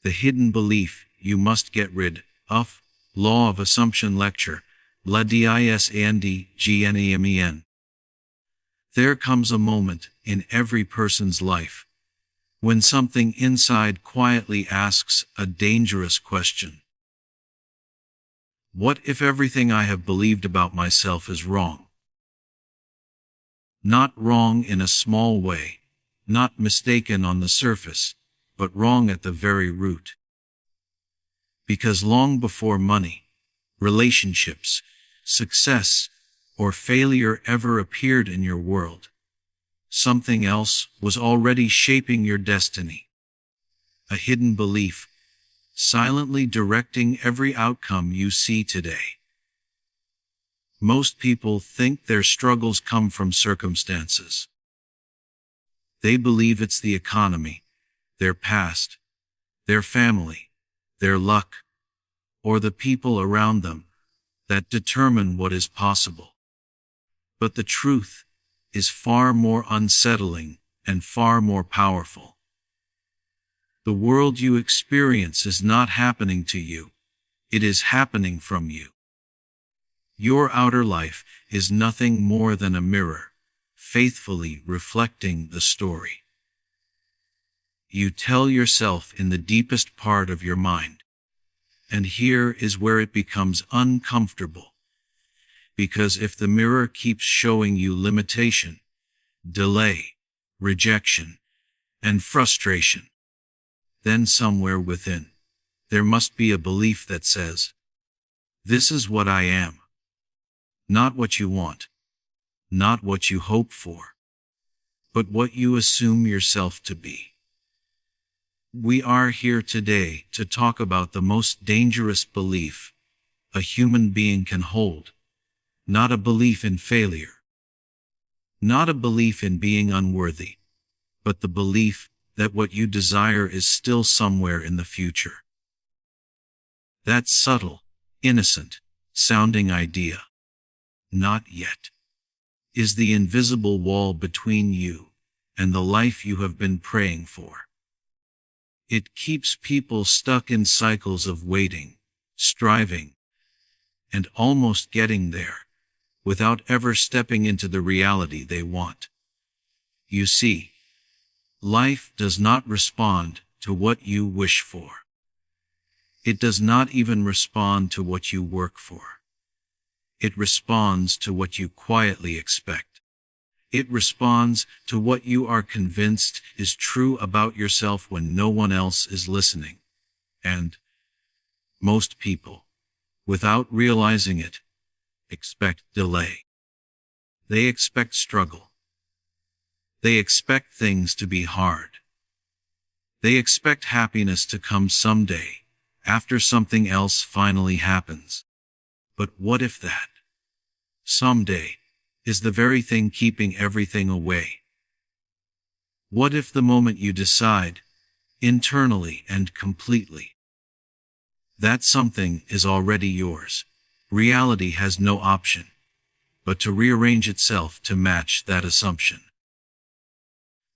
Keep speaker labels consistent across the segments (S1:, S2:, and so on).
S1: The hidden belief you must get rid of. Law of Assumption Lecture. LDISANDGNEMEN. There comes a moment in every person's life when something inside quietly asks a dangerous question. What if everything I have believed about myself is wrong? Not wrong in a small way, not mistaken on the surface, but wrong at the very root. Because long before money, relationships, success, or failure ever appeared in your world, something else was already shaping your destiny. A hidden belief, silently directing every outcome you see today. Most people think their struggles come from circumstances. They believe it's the economy, their past, their family, their luck, or the people around them that determine what is possible. But the truth is far more unsettling and far more powerful. The world you experience is not happening to you, it is happening from you. Your outer life is nothing more than a mirror, faithfully reflecting the story you tell yourself in the deepest part of your mind. And here is where it becomes uncomfortable. Because if the mirror keeps showing you limitation, delay, rejection, and frustration, then somewhere within, there must be a belief that says, "This is what I am." Not what you want, not what you hope for, but what you assume yourself to be. We are here today to talk about the most dangerous belief a human being can hold. Not a belief in failure, not a belief in being unworthy, but the belief that what you desire is still somewhere in the future. That subtle, innocent sounding idea, "not yet," is the invisible wall between you and the life you have been praying for. It keeps people stuck in cycles of waiting, striving, and almost getting there, without ever stepping into the reality they want. You see, life does not respond to what you wish for. It does not even respond to what you work for. It responds to what you quietly expect. It responds to what you are convinced is true about yourself when no one else is listening. And most people, without realizing it, expect delay. They expect struggle. They expect things to be hard. They expect happiness to come someday, after something else finally happens. But what if that someday is the very thing keeping everything away? What if the moment you decide, internally and completely, that something is already yours, reality has no option but to rearrange itself to match that assumption?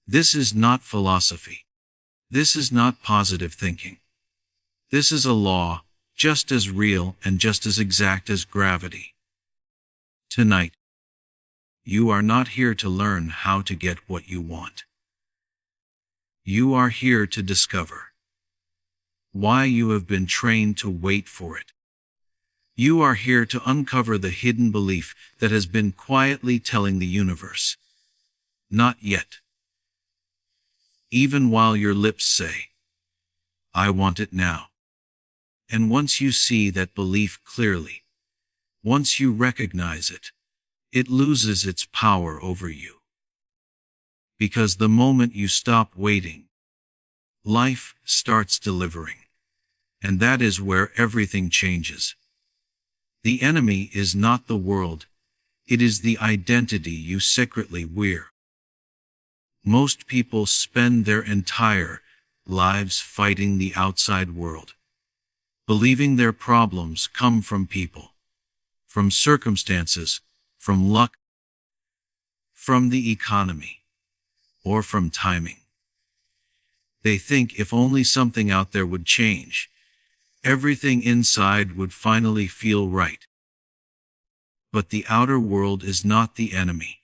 S1: This is not philosophy. This is not positive thinking. This is a law, just as real and just as exact as gravity. Tonight, you are not here to learn how to get what you want. You are here to discover why you have been trained to wait for it. You are here to uncover the hidden belief that has been quietly telling the universe, "Not yet." Even while your lips say, "I want it now." And once you see that belief clearly, once you recognize it, it loses its power over you. Because the moment you stop waiting, life starts delivering. And that is where everything changes. The enemy is not the world, it is the identity you secretly wear. Most people spend their entire lives fighting the outside world, believing their problems come from people, from circumstances, from luck, from the economy, or from timing. They think if only something out there would change, everything inside would finally feel right. But the outer world is not the enemy.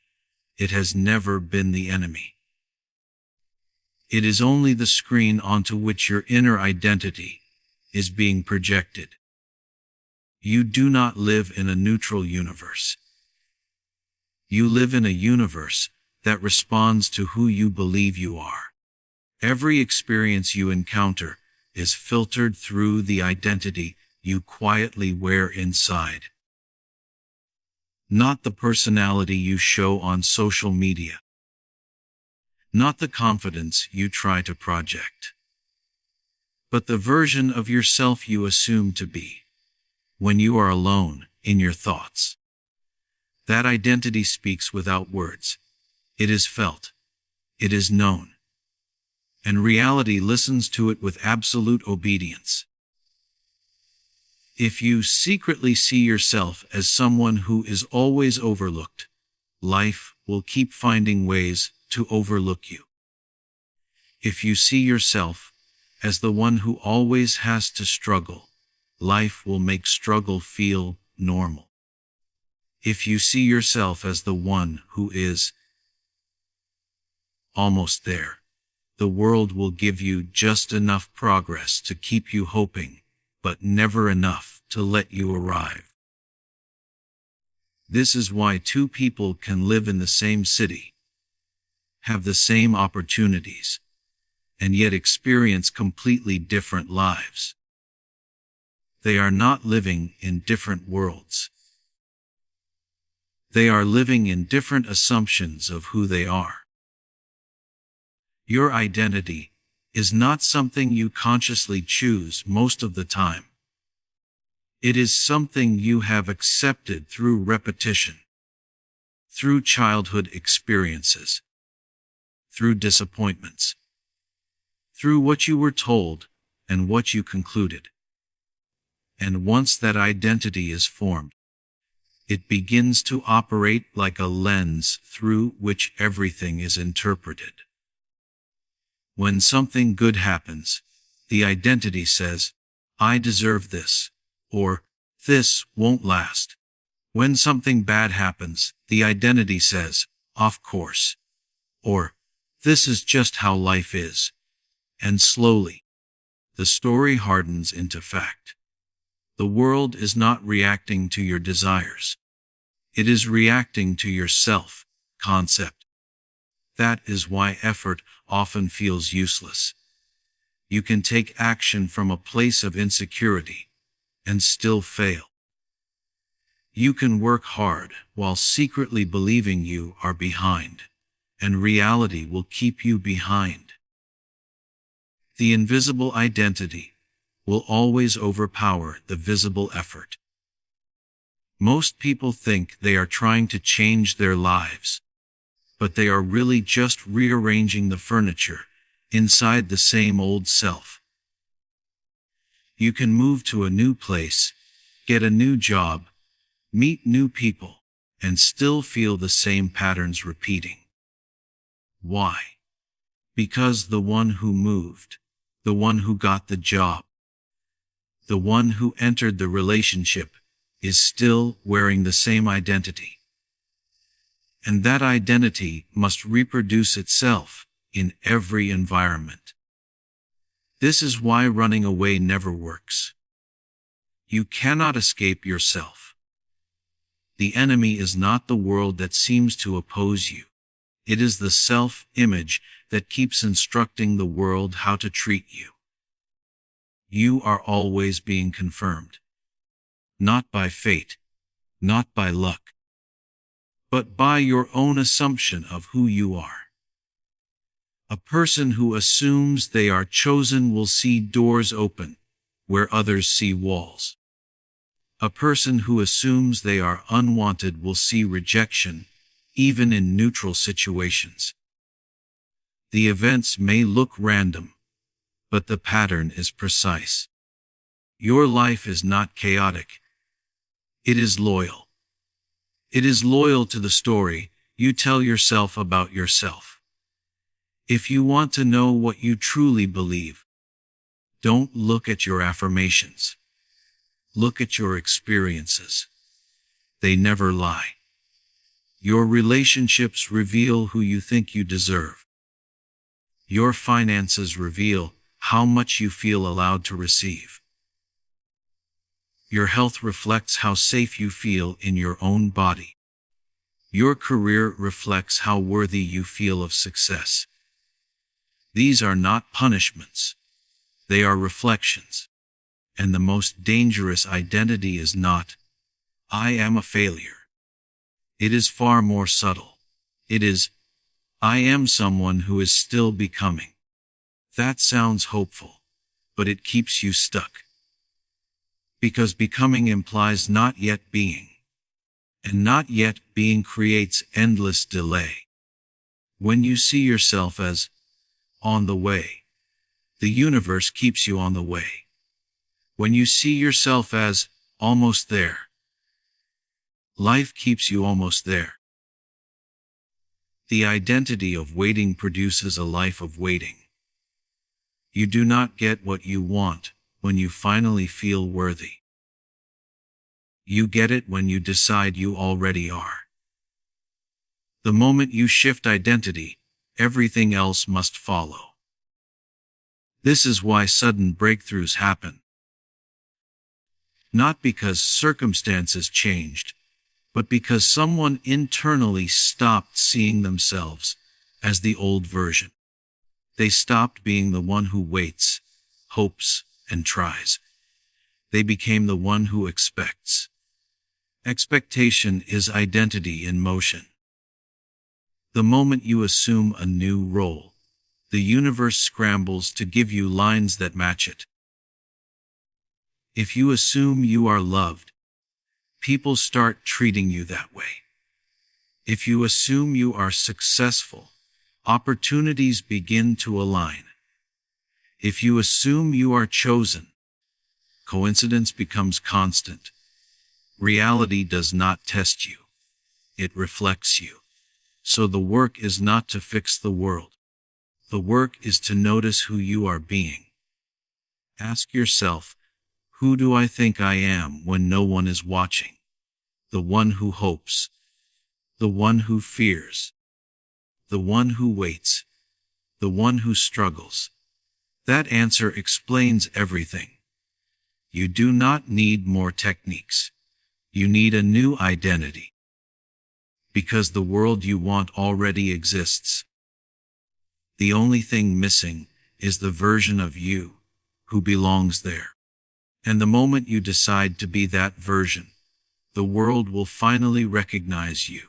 S1: It has never been the enemy. It is only the screen onto which your inner identity is being projected. You do not live in a neutral universe. You live in a universe that responds to who you believe you are. Every experience you encounter is filtered through the identity you quietly wear inside. Not the personality you show on social media. Not the confidence you try to project. But the version of yourself you assume to be when you are alone in your thoughts. That identity speaks without words. It is felt. It is known. And reality listens to it with absolute obedience. If you secretly see yourself as someone who is always overlooked, life will keep finding ways to overlook you. If you see yourself as the one who always has to struggle, life will make struggle feel normal. If you see yourself as the one who is almost there, the world will give you just enough progress to keep you hoping, but never enough to let you arrive. This is why two people can live in the same city, have the same opportunities, and yet experience completely different lives. They are not living in different worlds. They are living in different assumptions of who they are. Your identity is not something you consciously choose most of the time. It is something you have accepted through repetition, through childhood experiences, through disappointments, through what you were told and what you concluded. And once that identity is formed, it begins to operate like a lens through which everything is interpreted. When something good happens, the identity says, "I deserve this," or "This won't last." When something bad happens, the identity says, "Of course," or "This is just how life is." And slowly, the story hardens into fact. The world is not reacting to your desires. It is reacting to your self-concept. That is why effort often feels useless. You can take action from a place of insecurity and still fail. You can work hard while secretly believing you are behind, and reality will keep you behind. The invisible identity will always overpower the visible effort. Most people think they are trying to change their lives, but they are really just rearranging the furniture inside the same old self. You can move to a new place, get a new job, meet new people, and still feel the same patterns repeating. Why? Because the one who moved, the one who got the job, the one who entered the relationship, is still wearing the same identity. And that identity must reproduce itself in every environment. This is why running away never works. You cannot escape yourself. The enemy is not the world that seems to oppose you. It is the self-image that keeps instructing the world how to treat you. You are always being confirmed. Not by fate, not by luck, but by your own assumption of who you are. A person who assumes they are chosen will see doors open where others see walls. A person who assumes they are unwanted will see rejection, even in neutral situations. The events may look random, but the pattern is precise. Your life is not chaotic. It is loyal. It is loyal to the story you tell yourself about yourself. If you want to know what you truly believe, don't look at your affirmations. Look at your experiences. They never lie. Your relationships reveal who you think you deserve. Your finances reveal how much you feel allowed to receive. Your health reflects how safe you feel in your own body. Your career reflects how worthy you feel of success. These are not punishments. They are reflections. And the most dangerous identity is not, I am a failure. It is far more subtle. It is, I am someone who is still becoming. That sounds hopeful, but it keeps you stuck. Because becoming implies not yet being. And not yet being creates endless delay. When you see yourself as on the way, the universe keeps you on the way. When you see yourself as almost there, life keeps you almost there. The identity of waiting produces a life of waiting. You do not get what you want when you finally feel worthy. You get it when you decide you already are. The moment you shift identity, everything else must follow. This is why sudden breakthroughs happen. Not because circumstances changed, but because someone internally stopped seeing themselves as the old version. They stopped being the one who waits, hopes, and tries. They became the one who expects. Expectation is identity in motion. The moment you assume a new role, the universe scrambles to give you lines that match it. If you assume you are loved, people start treating you that way. If you assume you are successful, opportunities begin to align. If you assume you are chosen, coincidence becomes constant. Reality does not test you. It reflects you. So the work is not to fix the world. The work is to notice who you are being. Ask yourself, who do I think I am when no one is watching? The one who hopes. The one who fears. The one who waits. The one who struggles. That answer explains everything. You do not need more techniques. You need a new identity. Because the world you want already exists. The only thing missing is the version of you who belongs there. And the moment you decide to be that version, the world will finally recognize you.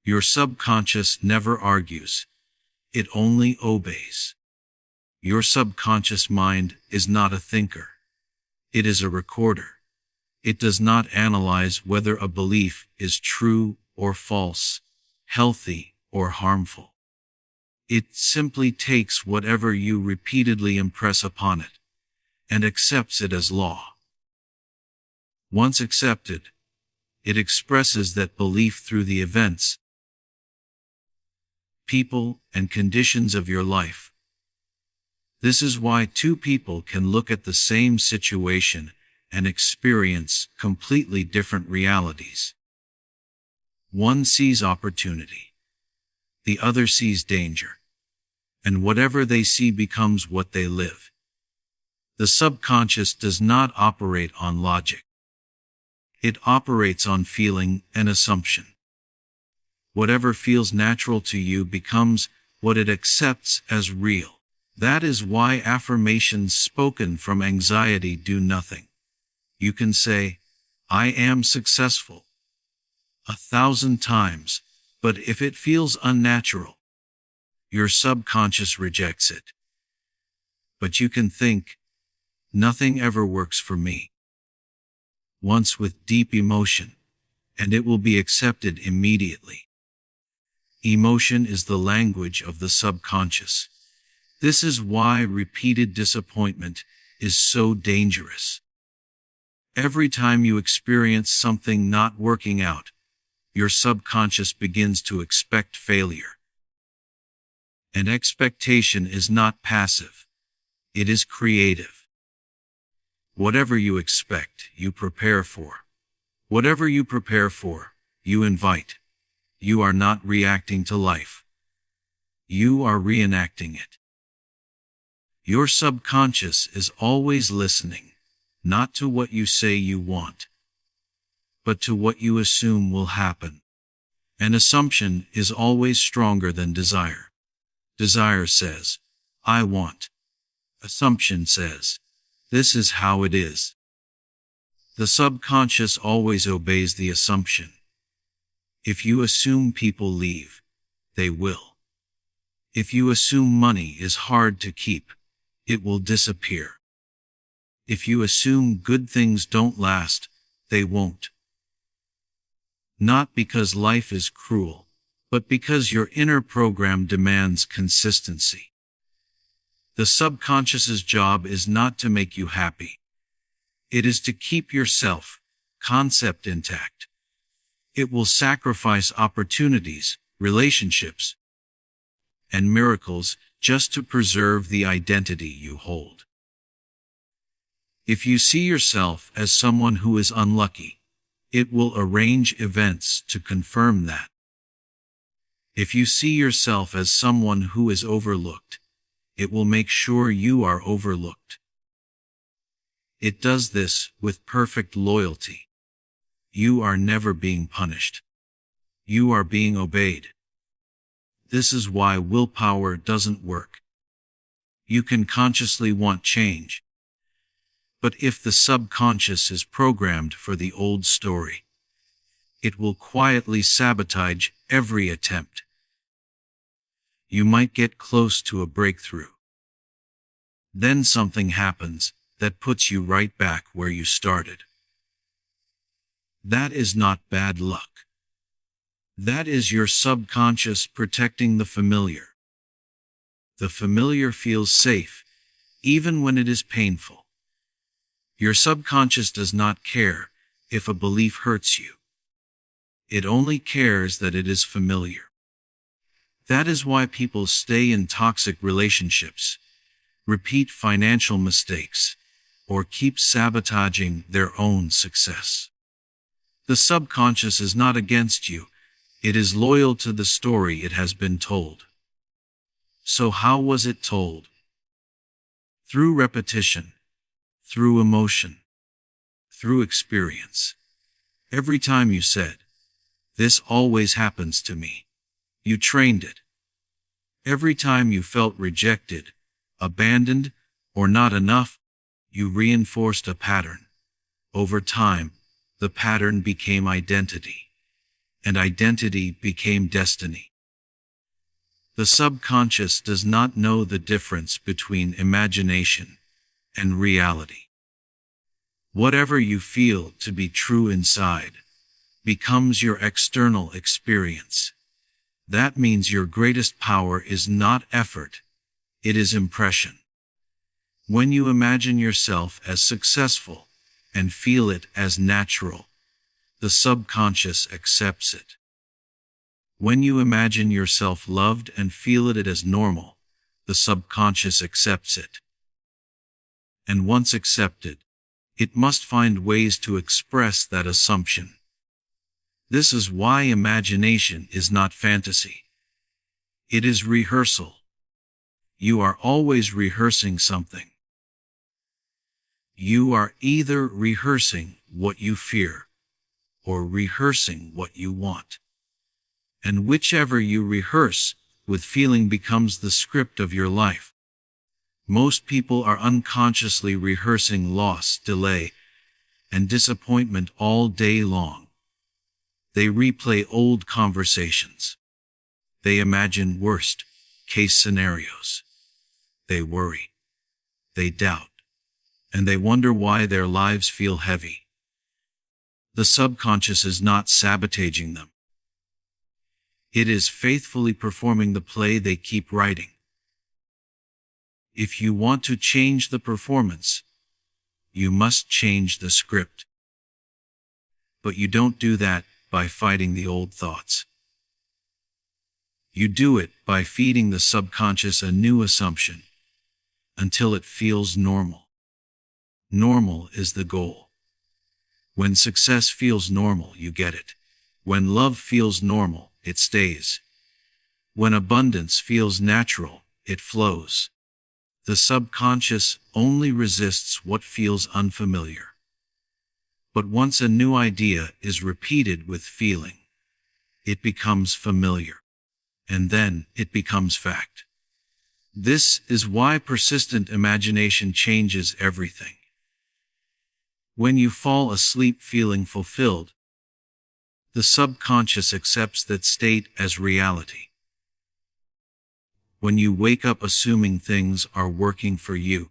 S1: Your subconscious never argues. It only obeys. Your subconscious mind is not a thinker. It is a recorder. It does not analyze whether a belief is true or false, healthy or harmful. It simply takes whatever you repeatedly impress upon it and accepts it as law. Once accepted, it expresses that belief through the events, people, and conditions of your life. This is why two people can look at the same situation and experience completely different realities. One sees opportunity. The other sees danger. And whatever they see becomes what they live. The subconscious does not operate on logic. It operates on feeling and assumption. Whatever feels natural to you becomes what it accepts as real. That is why affirmations spoken from anxiety do nothing. You can say, I am successful 1,000 times, but if it feels unnatural, your subconscious rejects it. But you can think, nothing ever works for me, once with deep emotion, and it will be accepted immediately. Emotion is the language of the subconscious. This is why repeated disappointment is so dangerous. Every time you experience something not working out, your subconscious begins to expect failure. And expectation is not passive. It is creative. Whatever you expect, you prepare for. Whatever you prepare for, you invite. You are not reacting to life. You are reenacting it. Your subconscious is always listening, not to what you say you want, but to what you assume will happen. An assumption is always stronger than desire. Desire says, I want. Assumption says, this is how it is. The subconscious always obeys the assumption. If you assume people leave, they will. If you assume money is hard to keep, it will disappear. If you assume good things don't last, they won't. Not because life is cruel, but because your inner program demands consistency. The subconscious's job is not to make you happy. It is to keep your self-concept intact. It will sacrifice opportunities, relationships, and miracles just to preserve the identity you hold. If you see yourself as someone who is unlucky, it will arrange events to confirm that. If you see yourself as someone who is overlooked, it will make sure you are overlooked. It does this with perfect loyalty. You are never being punished. You are being obeyed. This is why willpower doesn't work. You can consciously want change. But if the subconscious is programmed for the old story, it will quietly sabotage every attempt. You might get close to a breakthrough. Then something happens that puts you right back where you started. That is not bad luck. That is your subconscious protecting the familiar. The familiar feels safe, even when it is painful. Your subconscious does not care if a belief hurts you. It only cares that it is familiar. That is why people stay in toxic relationships, repeat financial mistakes, or keep sabotaging their own success. The subconscious is not against you. It is loyal to the story it has been told. So how was it told? Through repetition, through emotion, through experience. Every time you said, "This always happens to me," you trained it. Every time you felt rejected, abandoned, or not enough, you reinforced a pattern. Over time, the pattern became identity, and identity became destiny. The subconscious does not know the difference between imagination and reality. Whatever you feel to be true inside becomes your external experience. That means your greatest power is not effort, it is impression. When you imagine yourself as successful and feel it as natural, the subconscious accepts it. When you imagine yourself loved and feel it as normal, the subconscious accepts it. And once accepted, it must find ways to express that assumption. This is why imagination is not fantasy. It is rehearsal. You are always rehearsing something. You are either rehearsing what you fear or rehearsing what you want. And whichever you rehearse with feeling becomes the script of your life. Most people are unconsciously rehearsing loss, delay, and disappointment all day long. They replay old conversations. They imagine worst-case scenarios. They worry. They doubt. And they wonder why their lives feel heavy. The subconscious is not sabotaging them. It is faithfully performing the play they keep writing. If you want to change the performance, you must change the script. But you don't do that by fighting the old thoughts. You do it by feeding the subconscious a new assumption until it feels normal. Normal is the goal. When success feels normal, you get it. When love feels normal, it stays. When abundance feels natural, it flows. The subconscious only resists what feels unfamiliar. But once a new idea is repeated with feeling, it becomes familiar. And then it becomes fact. This is why persistent imagination changes everything. When you fall asleep feeling fulfilled, the subconscious accepts that state as reality. When you wake up assuming things are working for you,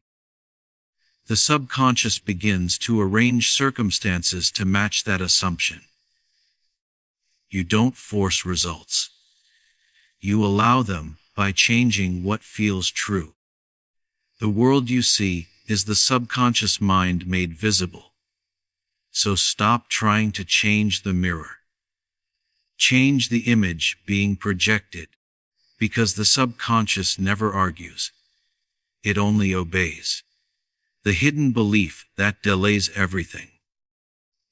S1: the subconscious begins to arrange circumstances to match that assumption. You don't force results. You allow them by changing what feels true. The world you see is the subconscious mind made visible. So stop trying to change the mirror. Change the image being projected, because the subconscious never argues. It only obeys. The hidden belief that delays everything.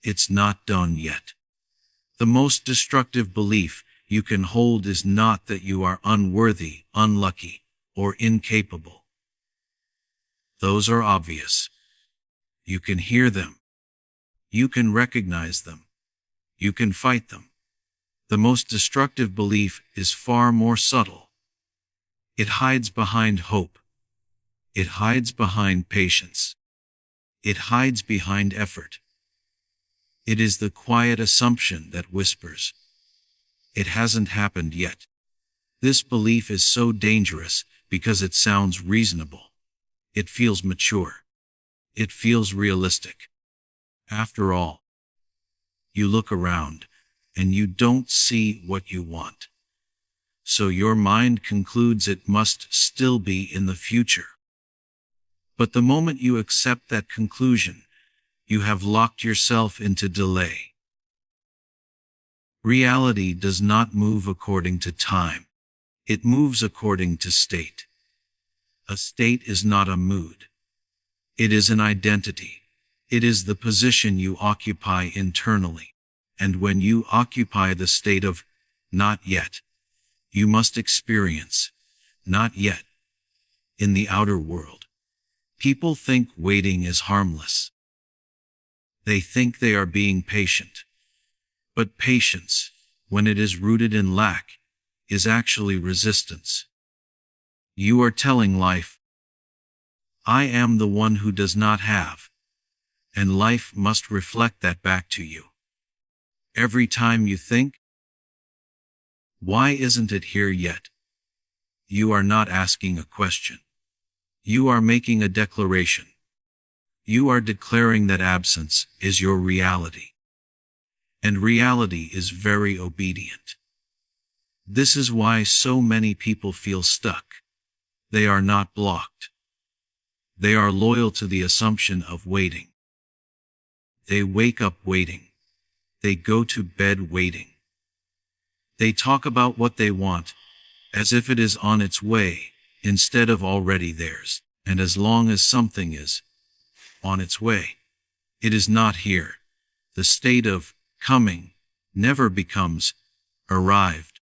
S1: It's not done yet. The most destructive belief you can hold is not that you are unworthy, unlucky, or incapable. Those are obvious. You can hear them. You can recognize them. You can fight them. The most destructive belief is far more subtle. It hides behind hope. It hides behind patience. It hides behind effort. It is the quiet assumption that whispers, "It hasn't happened yet." This belief is so dangerous because it sounds reasonable. It feels mature. It feels realistic. After all, you look around and you don't see what you want. So your mind concludes it must still be in the future. But the moment you accept that conclusion, you have locked yourself into delay. Reality does not move according to time. It moves according to state. A state is not a mood. It is an identity. It is the position you occupy internally. And when you occupy the state of not yet, you must experience not yet. In the outer world, people think waiting is harmless. They think they are being patient. But patience, when it is rooted in lack, is actually resistance. You are telling life, "I am the one who does not have," and life must reflect that back to you. Every time you think, "Why isn't it here yet?" you are not asking a question. You are making a declaration. You are declaring that absence is your reality. And reality is very obedient. This is why so many people feel stuck. They are not blocked. They are loyal to the assumption of waiting. They wake up waiting. They go to bed waiting. They talk about what they want, as if it is on its way, instead of already theirs. And as long as something is on its way, it is not here. The state of coming never becomes arrived.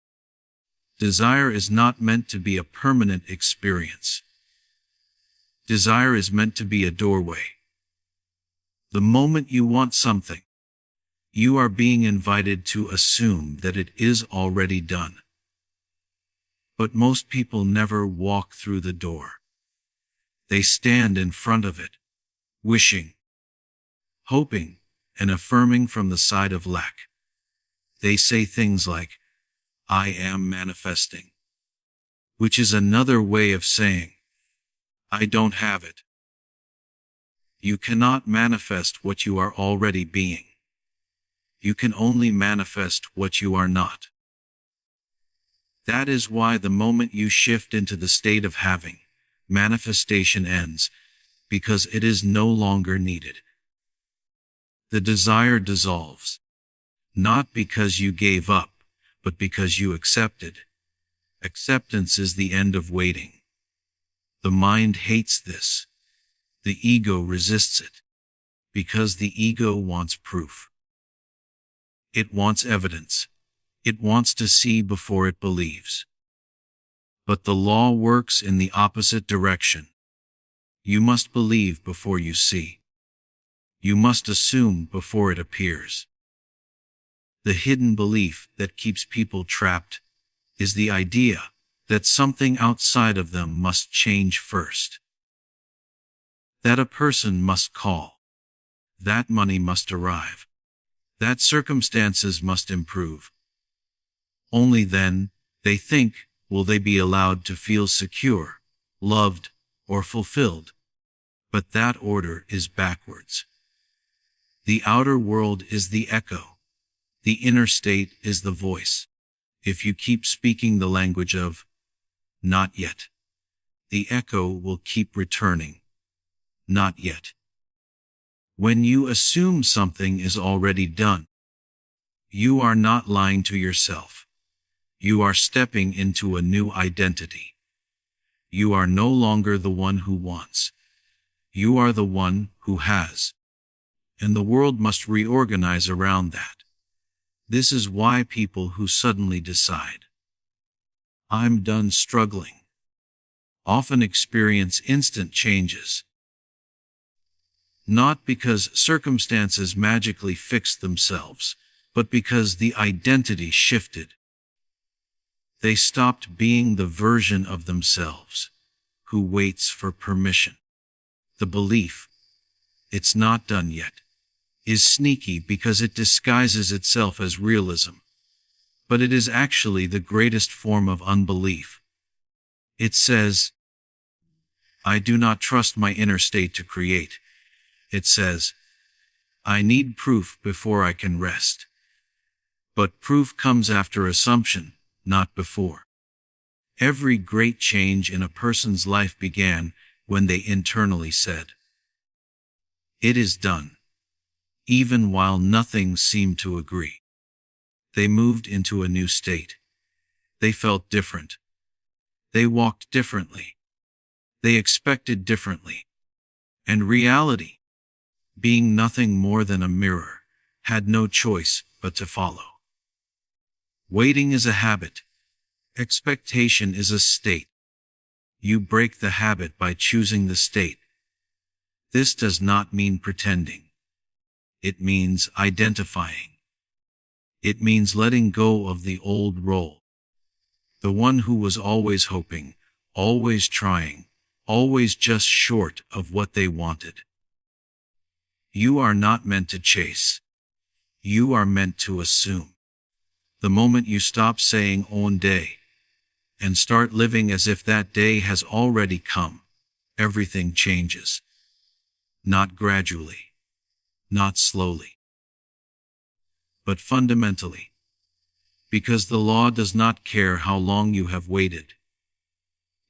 S1: Desire is not meant to be a permanent experience. Desire is meant to be a doorway. The moment you want something, you are being invited to assume that it is already done. But most people never walk through the door. They stand in front of it, wishing, hoping, and affirming from the side of lack. They say things like, "I am manifesting," which is another way of saying, "I don't have it." You cannot manifest what you are already being. You can only manifest what you are not. That is why the moment you shift into the state of having, manifestation ends, because it is no longer needed. The desire dissolves, not because you gave up, but because you accepted. Acceptance is the end of waiting. The mind hates this. The ego resists it. Because the ego wants proof. It wants evidence. It wants to see before it believes. But the law works in the opposite direction. You must believe before you see. You must assume before it appears. The hidden belief that keeps people trapped is the idea that something outside of them must change first. That a person must call. That money must arrive. That circumstances must improve. Only then, they think, will they be allowed to feel secure, loved, or fulfilled. But that order is backwards. The outer world is the echo. The inner state is the voice. If you keep speaking the language of not yet, the echo will keep returning. Not yet. When you assume something is already done, you are not lying to yourself. You are stepping into a new identity. You are no longer the one who wants. You are the one who has. And the world must reorganize around that. This is why people who suddenly decide, I'm done struggling, often experience instant changes. Not because circumstances magically fixed themselves, but because the identity shifted. They stopped being the version of themselves who waits for permission. The belief, it's not done yet, is sneaky because it disguises itself as realism. But it is actually the greatest form of unbelief. It says, I do not trust my inner state to create. It says, I need proof before I can rest. But proof comes after assumption, not before. Every great change in a person's life began when they internally said, it is done. Even while nothing seemed to agree. They moved into a new state. They felt different. They walked differently. They expected differently. And reality, being nothing more than a mirror, had no choice but to follow. Waiting is a habit. Expectation is a state. You break the habit by choosing the state. This does not mean pretending. It means identifying. It means letting go of the old role. The one who was always hoping, always trying, always just short of what they wanted. You are not meant to chase. You are meant to assume. The moment you stop saying own day and start living as if that day has already come, everything changes. Not gradually, not slowly, but fundamentally. Because the law does not care how long you have waited.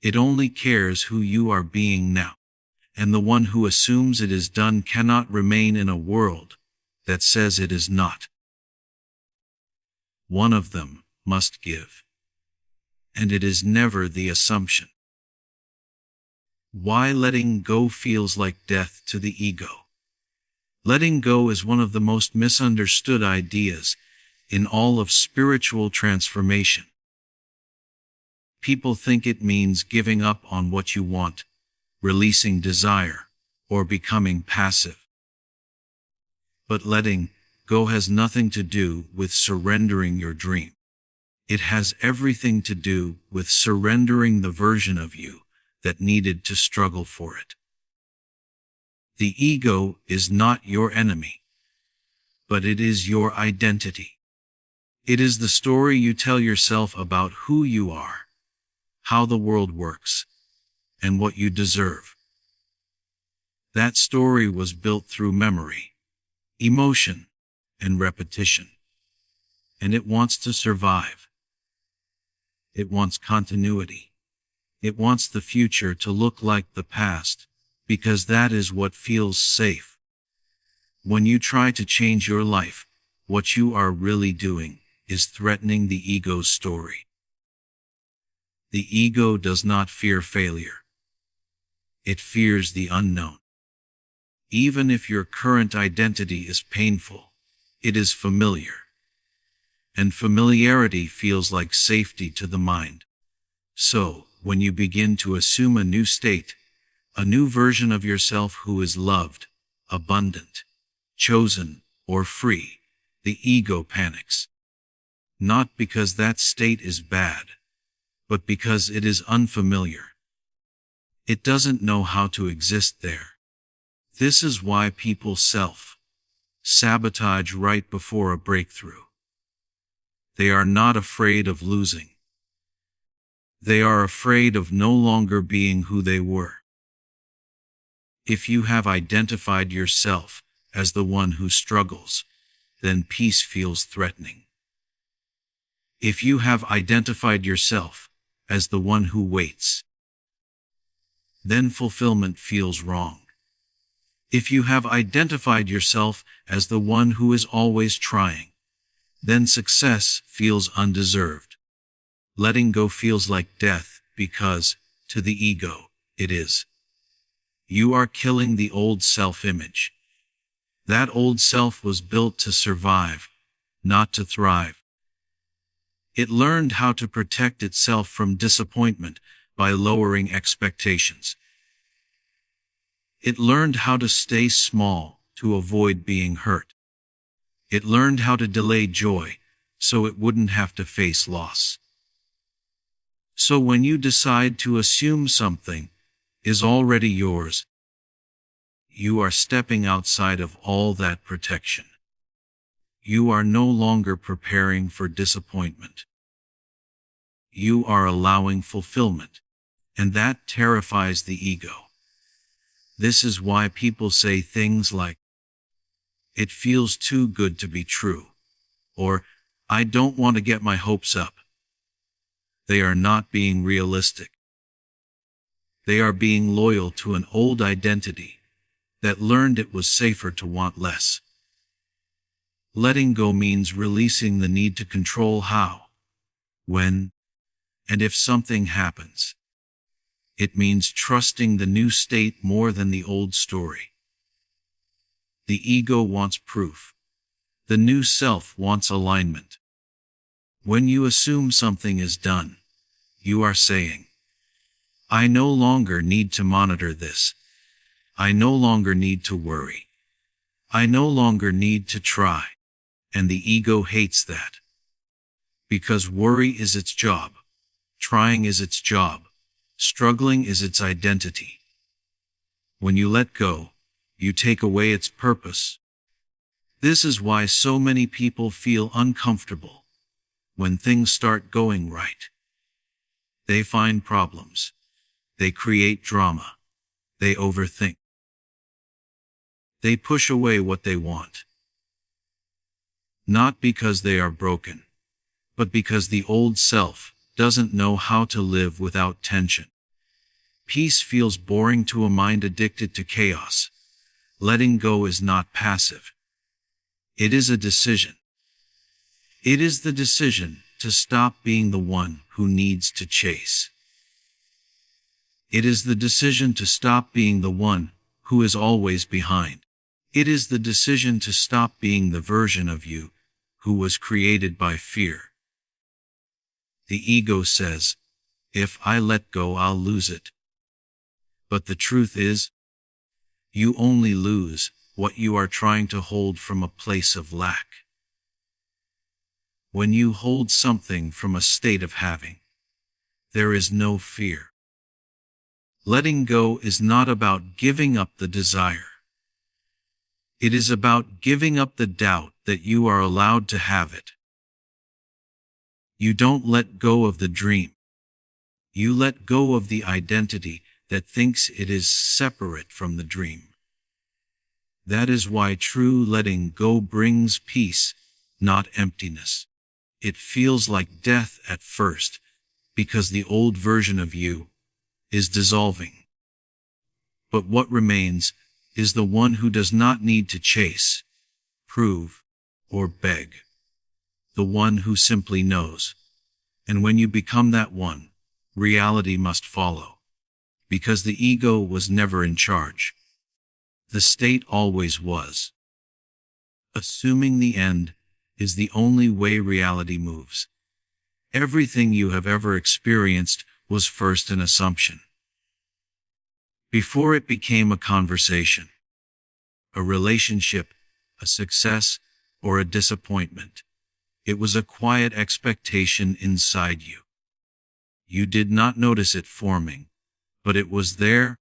S1: It only cares who you are being now. And the one who assumes it is done cannot remain in a world that says it is not. One of them must give. And it is never the assumption. Why letting go feels like death to the ego. Letting go is one of the most misunderstood ideas in all of spiritual transformation. People think it means giving up on what you want, releasing desire, or becoming passive. But letting go has nothing to do with surrendering your dream. It has everything to do with surrendering the version of you that needed to struggle for it. The ego is not your enemy, but it is your identity. It is the story you tell yourself about who you are, how the world works, and what you deserve. That story was built through memory, emotion, and repetition. And it wants to survive. It wants continuity. It wants the future to look like the past, because that is what feels safe. When you try to change your life, what you are really doing is threatening the ego's story. The ego does not fear failure. It fears the unknown. Even if your current identity is painful, it is familiar. And familiarity feels like safety to the mind. So, when you begin to assume a new state, a new version of yourself who is loved, abundant, chosen, or free, the ego panics. Not because that state is bad, but because it is unfamiliar. It doesn't know how to exist there. This is why people self-sabotage right before a breakthrough. They are not afraid of losing. They are afraid of no longer being who they were. If you have identified yourself as the one who struggles, then peace feels threatening. If you have identified yourself as the one who waits, then fulfillment feels wrong. If you have identified yourself as the one who is always trying, then success feels undeserved. Letting go feels like death because, to the ego, it is. You are killing the old self-image. That old self was built to survive, not to thrive. It learned how to protect itself from disappointment by lowering expectations. It learned how to stay small to avoid being hurt. It learned how to delay joy so it wouldn't have to face loss. So when you decide to assume something is already yours, you are stepping outside of all that protection. You are no longer preparing for disappointment. You are allowing fulfillment, and that terrifies the ego. This is why people say things like, "It feels too good to be true," or "I don't want to get my hopes up." They are not being realistic. They are being loyal to an old identity that learned it was safer to want less. Letting go means releasing the need to control how, when, and if something happens. It means trusting the new state more than the old story. The ego wants proof. The new self wants alignment. When you assume something is done, you are saying, "I no longer need to monitor this. I no longer need to worry. I no longer need to try." And the ego hates that. Because worry is its job. Trying is its job. Struggling is its identity. When you let go, you take away its purpose. This is why so many people feel uncomfortable when things start going right. They find problems. They create drama. They overthink. They push away what they want. Not because they are broken, but because the old self doesn't know how to live without tension. Peace feels boring to a mind addicted to chaos. Letting go is not passive. It is a decision. It is the decision to stop being the one who needs to chase. It is the decision to stop being the one who is always behind. It is the decision to stop being the version of you who was created by fear. The ego says, "If I let go, I'll lose it." But the truth is, you only lose what you are trying to hold from a place of lack. When you hold something from a state of having, there is no fear. Letting go is not about giving up the desire. It is about giving up the doubt that you are allowed to have it. You don't let go of the dream. You let go of the identity that thinks it is separate from the dream. That is why true letting go brings peace, not emptiness. It feels like death at first, because the old version of you is dissolving. But what remains is the one who does not need to chase, prove, or beg. The one who simply knows. And when you become that one, reality must follow. Because the ego was never in charge. The state always was. Assuming the end is the only way reality moves. Everything you have ever experienced was first an assumption. Before it became a conversation, a relationship, a success, or a disappointment, it was a quiet expectation inside you. You did not notice it forming, but it was there,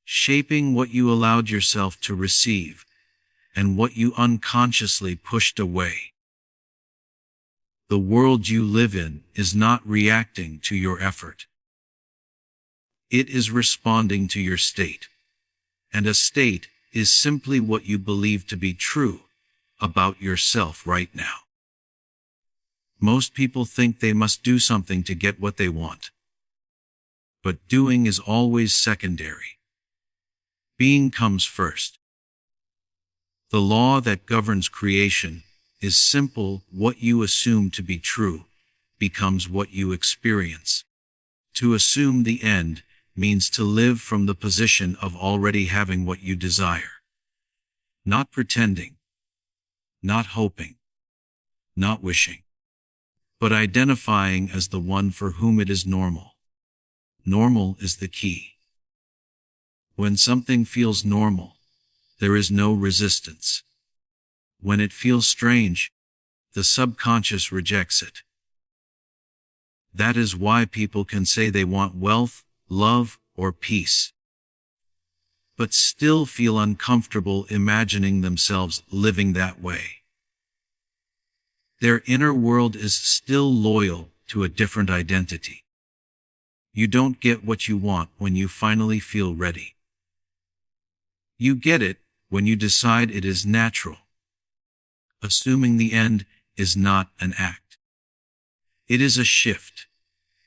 S1: shaping what you allowed yourself to receive and what you unconsciously pushed away. The world you live in is not reacting to your effort. It is responding to your state. And a state is simply what you believe to be true about yourself right now. Most people think they must do something to get what they want. But doing is always secondary. Being comes first. The law that governs creation is simple: what you assume to be true becomes what you experience. To assume the end means to live from the position of already having what you desire. Not pretending, not hoping, not wishing, but identifying as the one for whom it is normal. Normal is the key. When something feels normal, there is no resistance. When it feels strange, the subconscious rejects it. That is why people can say they want wealth, love, or peace, but still feel uncomfortable imagining themselves living that way. Their inner world is still loyal to a different identity. You don't get what you want when you finally feel ready. You get it when you decide it is natural. Assuming the end is not an act. It is a shift.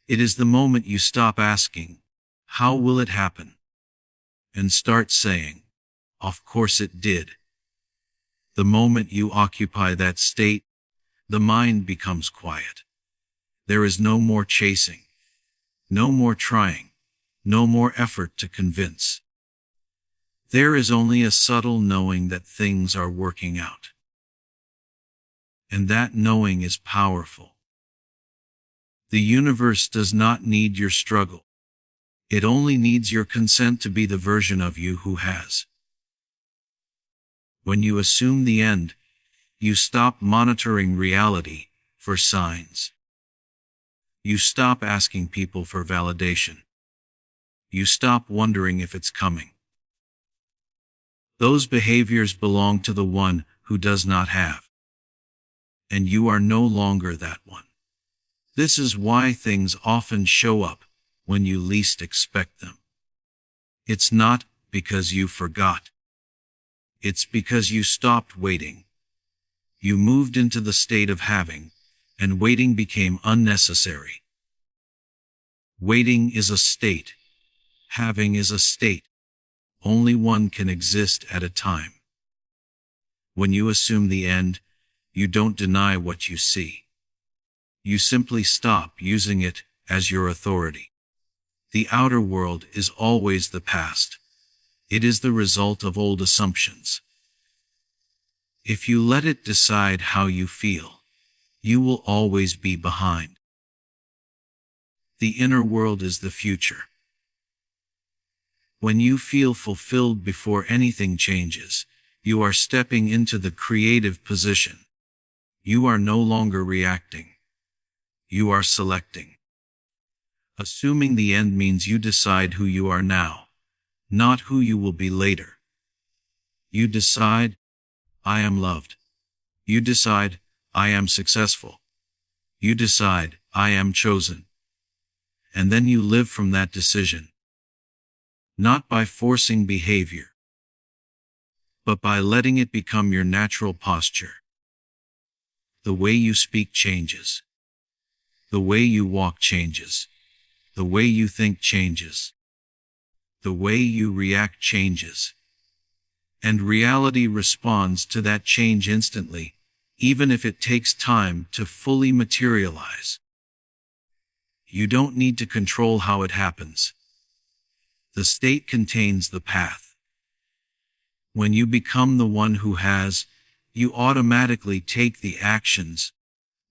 S1: It is the moment you stop asking, "How will it happen?" and start saying, "Of course it did." The moment you occupy that state, the mind becomes quiet. There is no more chasing, no more trying, no more effort to convince. There is only a subtle knowing that things are working out. And that knowing is powerful. The universe does not need your struggle. It only needs your consent to be the version of you who has. When you assume the end, you stop monitoring reality for signs. You stop asking people for validation. You stop wondering if it's coming. Those behaviors belong to the one who does not have. And you are no longer that one. This is why things often show up when you least expect them. It's not because you forgot. It's because you stopped waiting. You moved into the state of having, and waiting became unnecessary. Waiting is a state. Having is a state. Only one can exist at a time. When you assume the end, you don't deny what you see. You simply stop using it as your authority. The outer world is always the past. It is the result of old assumptions. If you let it decide how you feel, you will always be behind. The inner world is the future. When you feel fulfilled before anything changes, you are stepping into the creative position. You are no longer reacting. You are selecting. Assuming the end means you decide who you are now, not who you will be later. You decide, "I am loved." You decide, "I am successful." You decide, "I am chosen." And then you live from that decision. Not by forcing behavior, but by letting it become your natural posture. The way you speak changes. The way you walk changes. The way you think changes. The way you react changes. And reality responds to that change instantly, even if it takes time to fully materialize. You don't need to control how it happens. The state contains the path. When you become the one who has, you automatically take the actions,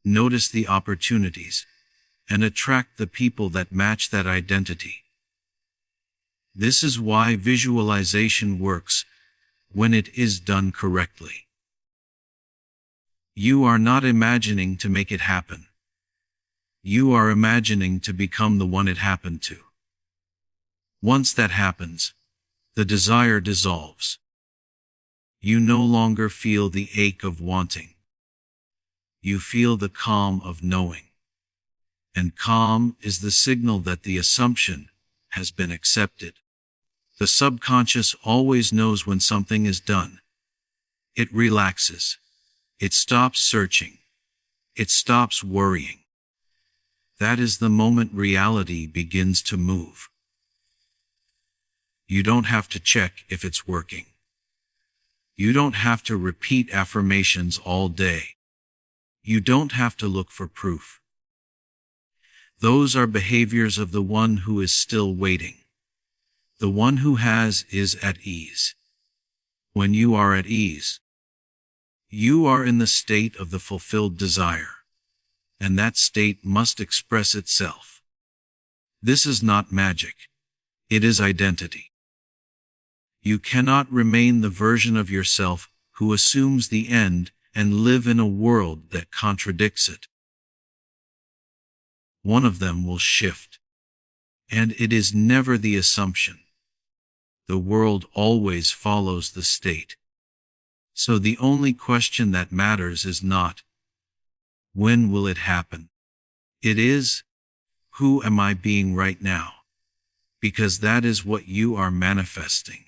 S1: notice the opportunities, and attract the people that match that identity. This is why visualization works when it is done correctly. You are not imagining to make it happen. You are imagining to become the one it happened to. Once that happens, the desire dissolves. You no longer feel the ache of wanting. You feel the calm of knowing. And calm is the signal that the assumption has been accepted. The subconscious always knows when something is done. It relaxes. It stops searching. It stops worrying. That is the moment reality begins to move. You don't have to check if it's working. You don't have to repeat affirmations all day. You don't have to look for proof. Those are behaviors of the one who is still waiting. The one who has is at ease. When you are at ease, you are in the state of the fulfilled desire, and that state must express itself. This is not magic. It is identity. You cannot remain the version of yourself who assumes the end and live in a world that contradicts it. One of them will shift. And it is never the assumption. The world always follows the state. So the only question that matters is not, when will it happen? It is, who am I being right now? Because that is what you are manifesting.